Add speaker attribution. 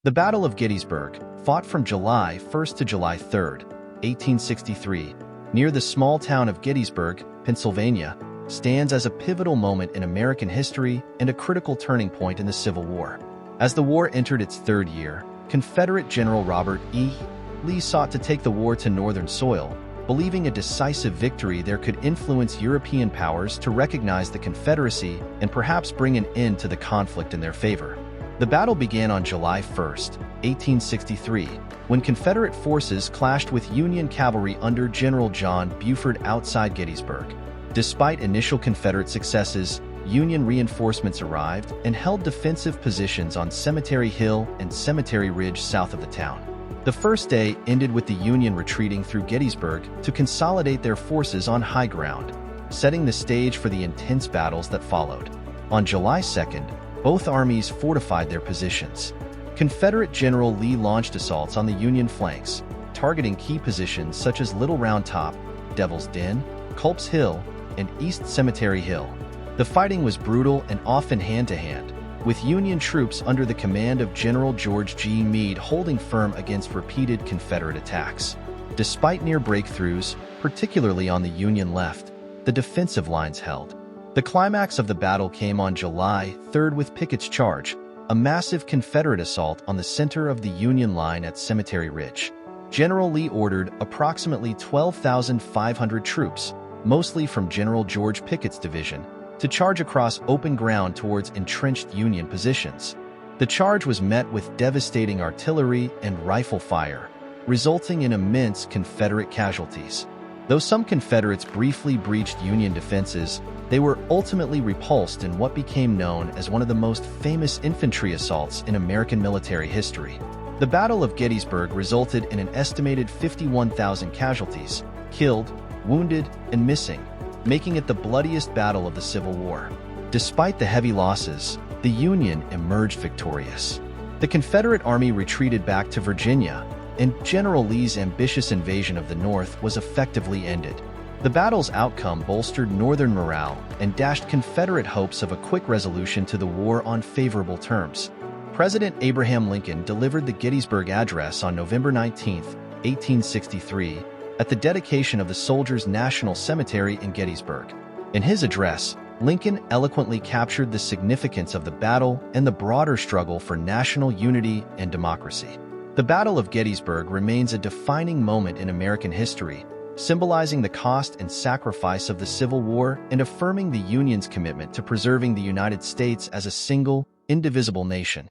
Speaker 1: The Battle of Gettysburg, fought from July 1st to July 3rd, 1863, near the small town of Gettysburg, Pennsylvania, stands as a pivotal moment in American history and a critical turning point in the Civil War. As the war entered its third year, Confederate General Robert E. Lee sought to take the war to northern soil, believing a decisive victory there could influence European powers to recognize the Confederacy and perhaps bring an end to the conflict in their favor. The battle began on July 1st, 1863, when Confederate forces clashed with Union cavalry under General John Buford outside Gettysburg. Despite initial Confederate successes, Union reinforcements arrived and held defensive positions on Cemetery Hill and Cemetery Ridge south of the town. The first day ended with the Union retreating through Gettysburg to consolidate their forces on high ground, setting the stage for the intense battles that followed. On July 2nd, both armies fortified their positions. Confederate General Lee launched assaults on the Union flanks, targeting key positions such as Little Round Top, Devil's Den, Culp's Hill, and East Cemetery Hill. The fighting was brutal and often hand-to-hand, with Union troops under the command of General George G. Meade holding firm against repeated Confederate attacks. Despite near breakthroughs, particularly on the Union left, the defensive lines held. The climax of the battle came on July 3rd with Pickett's charge, a massive Confederate assault on the center of the Union line at Cemetery Ridge. General Lee ordered approximately 12,500 troops, mostly from General George Pickett's division, to charge across open ground towards entrenched Union positions. The charge was met with devastating artillery and rifle fire, resulting in immense Confederate casualties. Though some Confederates briefly breached Union defenses, they were ultimately repulsed in what became known as one of the most famous infantry assaults in American military history. The Battle of Gettysburg resulted in an estimated 51,000 casualties, killed, wounded, and missing, making it the bloodiest battle of the Civil War. Despite the heavy losses, the Union emerged victorious. The Confederate Army retreated back to Virginia, and General Lee's ambitious invasion of the North was effectively ended. The battle's outcome bolstered Northern morale and dashed Confederate hopes of a quick resolution to the war on favorable terms. President Abraham Lincoln delivered the Gettysburg Address on November 19, 1863, at the dedication of the Soldiers' National Cemetery in Gettysburg. In his address, Lincoln eloquently captured the significance of the battle and the broader struggle for national unity and democracy. The Battle of Gettysburg remains a defining moment in American history, symbolizing the cost and sacrifice of the Civil War and affirming the Union's commitment to preserving the United States as a single, indivisible nation.